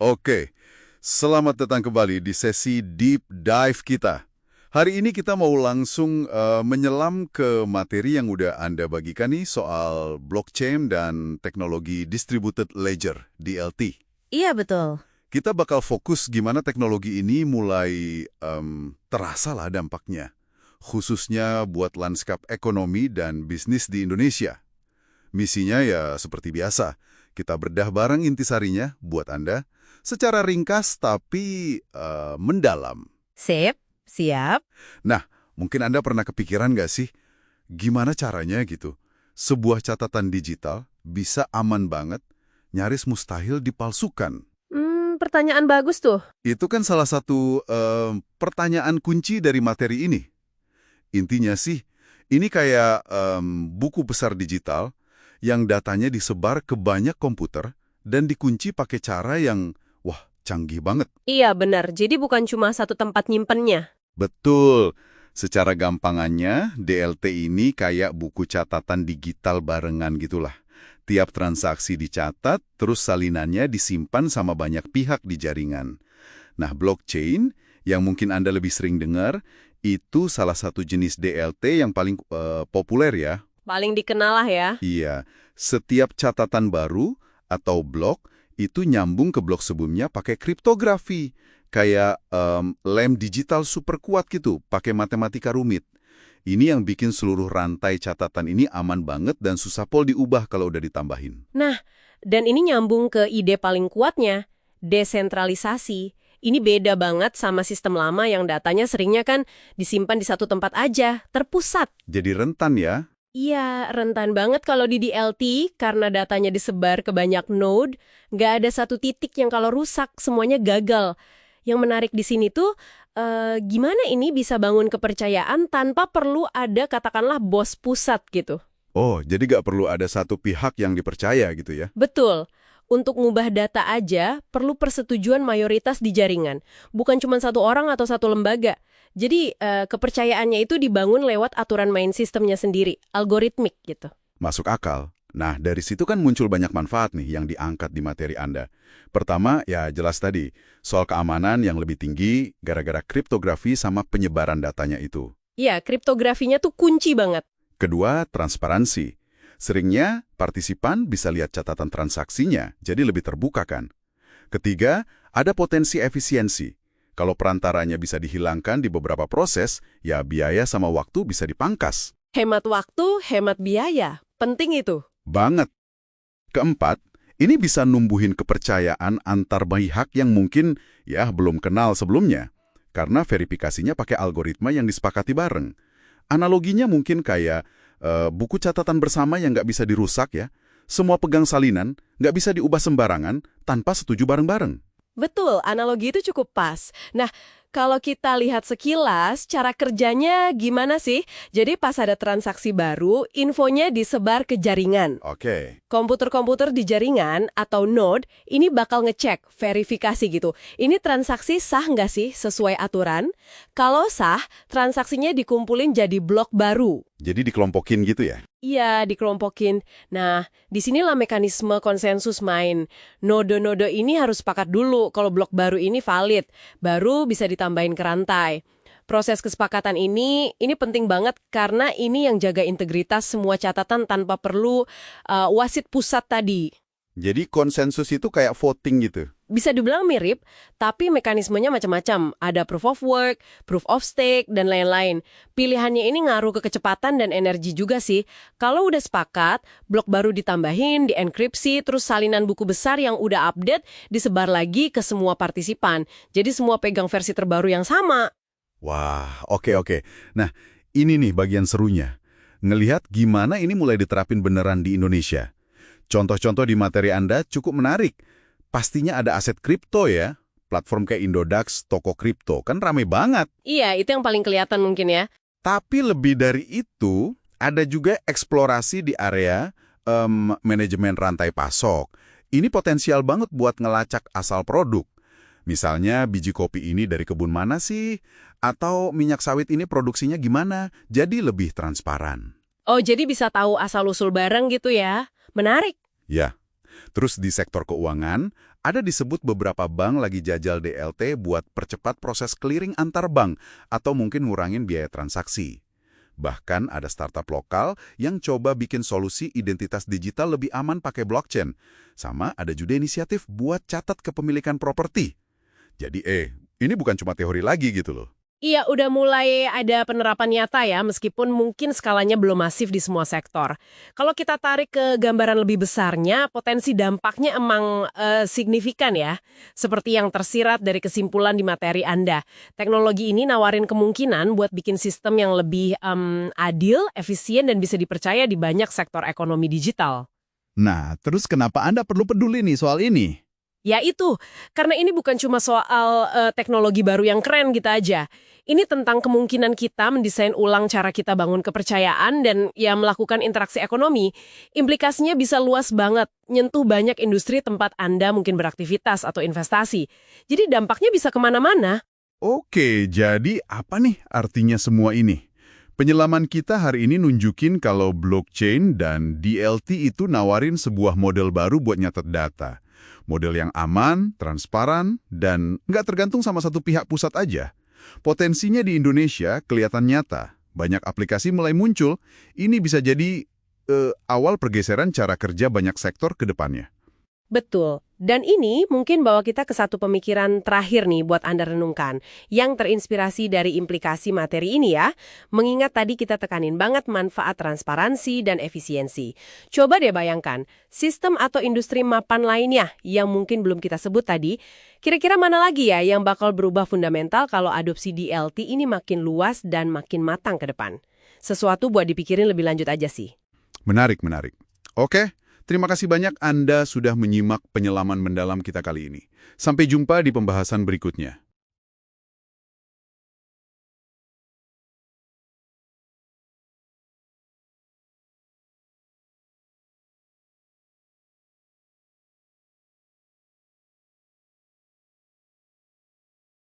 Oke, selamat datang kembali di sesi Deep Dive kita. Hari ini kita mau langsung menyelam ke materi yang udah Anda bagikan nih soal blockchain dan teknologi distributed ledger, DLT. Iya, betul. Kita bakal fokus gimana teknologi ini mulai terasa lah dampaknya, khususnya buat lanskap ekonomi dan bisnis di Indonesia. Misinya ya seperti biasa, kita bedah bareng intisarinya buat Anda, secara ringkas tapi mendalam. Sip, siap. Nah, mungkin Anda pernah kepikiran nggak sih, gimana caranya gitu, sebuah catatan digital bisa aman banget, nyaris mustahil dipalsukan. Pertanyaan bagus tuh. Itu kan salah satu pertanyaan kunci dari materi ini. Intinya sih, ini kayak buku besar digital yang datanya disebar ke banyak komputer dan dikunci pakai cara yang, wah, canggih banget. Iya, benar. Jadi bukan cuma satu tempat nyimpennya. Betul. Secara gampangannya, DLT ini kayak buku catatan digital barengan gitulah. Tiap transaksi dicatat, terus salinannya disimpan sama banyak pihak di jaringan. Nah, blockchain, yang mungkin Anda lebih sering dengar, itu salah satu jenis DLT yang paling populer ya. Paling dikenal lah ya. Iya, setiap catatan baru atau blok itu nyambung ke blok sebelumnya pakai kriptografi. Kayak lem digital super kuat gitu, pakai matematika rumit. Ini yang bikin seluruh rantai catatan ini aman banget dan susah pol diubah kalau udah ditambahin. Nah, dan ini nyambung ke ide paling kuatnya, desentralisasi. Ini beda banget sama sistem lama yang datanya seringnya kan disimpan di satu tempat aja, terpusat. Jadi rentan ya. Iya, rentan banget kalau di DLT karena datanya disebar ke banyak node, nggak ada satu titik yang kalau rusak semuanya gagal. Yang menarik di sini tuh, gimana ini bisa bangun kepercayaan tanpa perlu ada katakanlah bos pusat gitu. Oh, jadi nggak perlu ada satu pihak yang dipercaya gitu ya. Betul. Untuk ngubah data aja, perlu persetujuan mayoritas di jaringan. Bukan cuma satu orang atau satu lembaga. Jadi, kepercayaannya itu dibangun lewat aturan main sistemnya sendiri, algoritmik gitu. Masuk akal. Nah, dari situ kan muncul banyak manfaat nih yang diangkat di materi Anda. Pertama, ya jelas tadi, soal keamanan yang lebih tinggi gara-gara kriptografi sama penyebaran datanya itu. Iya, kriptografinya tuh kunci banget. Kedua, transparansi. Seringnya, partisipan bisa lihat catatan transaksinya, jadi lebih terbuka kan. Ketiga, ada potensi efisiensi. Kalau perantaranya bisa dihilangkan di beberapa proses, ya biaya sama waktu bisa dipangkas. Hemat waktu, hemat biaya. Penting itu. Banget. Keempat, ini bisa numbuhin kepercayaan antar pihak yang mungkin ya belum kenal sebelumnya. Karena verifikasinya pakai algoritma yang disepakati bareng. Analoginya mungkin kayak buku catatan bersama yang nggak bisa dirusak ya. Semua pegang salinan, nggak bisa diubah sembarangan tanpa setuju bareng-bareng. Betul, analogi itu cukup pas. Nah, kalau kita lihat sekilas, cara kerjanya gimana sih? Jadi pas ada transaksi baru, infonya disebar ke jaringan. Oke. Komputer-komputer di jaringan atau node ini bakal ngecek, verifikasi gitu. Ini transaksi sah nggak sih sesuai aturan? Kalau sah, transaksinya dikumpulin jadi blok baru. Jadi dikelompokin gitu ya? Iya, dikelompokin. Nah, disinilah mekanisme konsensus main. Node-node ini harus sepakat dulu kalau blok baru ini valid, baru bisa ditambahin ke rantai. Proses kesepakatan ini penting banget karena ini yang jaga integritas semua catatan tanpa perlu wasit pusat tadi. Jadi konsensus itu kayak voting gitu? Bisa dibilang mirip, tapi mekanismenya macam-macam. Ada proof of work, proof of stake, dan lain-lain. Pilihannya ini ngaruh ke kecepatan dan energi juga sih. Kalau udah sepakat, blok baru ditambahin, dienkripsi, terus salinan buku besar yang udah update disebar lagi ke semua partisipan. Jadi semua pegang versi terbaru yang sama. Wah, oke. Nah, ini nih bagian serunya. Ngelihat gimana ini mulai diterapin beneran di Indonesia. Contoh-contoh di materi Anda cukup menarik. Pastinya ada aset kripto ya. Platform kayak Indodax, toko kripto, kan rame banget. Iya, itu yang paling kelihatan mungkin ya. Tapi lebih dari itu, ada juga eksplorasi di area manajemen rantai pasok. Ini potensial banget buat ngelacak asal produk. Misalnya biji kopi ini dari kebun mana sih? Atau minyak sawit ini produksinya gimana? Jadi lebih transparan. Oh, jadi bisa tahu asal-usul barang gitu ya. Menarik. Ya. Terus di sektor keuangan, Ada disebut beberapa bank lagi jajal DLT buat percepat proses clearing antar bank atau mungkin ngurangin biaya transaksi. Bahkan ada startup lokal yang coba bikin solusi identitas digital lebih aman pakai blockchain. Sama ada juga inisiatif buat catat kepemilikan properti. Jadi ini bukan cuma teori lagi gitu loh. Iya, udah mulai ada penerapan nyata ya, meskipun mungkin skalanya belum masif di semua sektor. Kalau kita tarik ke gambaran lebih besarnya, potensi dampaknya emang signifikan ya. Seperti yang tersirat dari kesimpulan di materi Anda. Teknologi ini nawarin kemungkinan buat bikin sistem yang lebih adil, efisien, dan bisa dipercaya di banyak sektor ekonomi digital. Nah, terus kenapa Anda perlu peduli nih soal ini? Ya itu, karena ini bukan cuma soal teknologi baru yang keren gitu aja. Ini tentang kemungkinan kita mendesain ulang cara kita bangun kepercayaan dan ya melakukan interaksi ekonomi. Implikasinya bisa luas banget, nyentuh banyak industri tempat Anda mungkin beraktivitas atau investasi. Jadi dampaknya bisa kemana-mana. Oke, jadi apa nih artinya semua ini? Penyelaman kita hari ini nunjukin kalau blockchain dan DLT itu nawarin sebuah model baru buat nyatet data. Model yang aman, transparan, dan nggak tergantung sama satu pihak pusat aja. Potensinya di Indonesia kelihatan nyata. Banyak aplikasi mulai muncul. Ini bisa jadi awal pergeseran cara kerja banyak sektor ke depannya. Betul. Dan ini mungkin bawa kita ke satu pemikiran terakhir nih buat Anda renungkan, yang terinspirasi dari implikasi materi ini ya. Mengingat tadi kita tekanin banget manfaat transparansi dan efisiensi. Coba deh bayangkan, sistem atau industri mapan lainnya yang mungkin belum kita sebut tadi, kira-kira mana lagi ya yang bakal berubah fundamental kalau adopsi DLT ini makin luas dan makin matang ke depan? Sesuatu buat dipikirin lebih lanjut aja sih. Menarik. Oke. Terima kasih banyak Anda sudah menyimak penyelaman mendalam kita kali ini. Sampai jumpa di pembahasan berikutnya.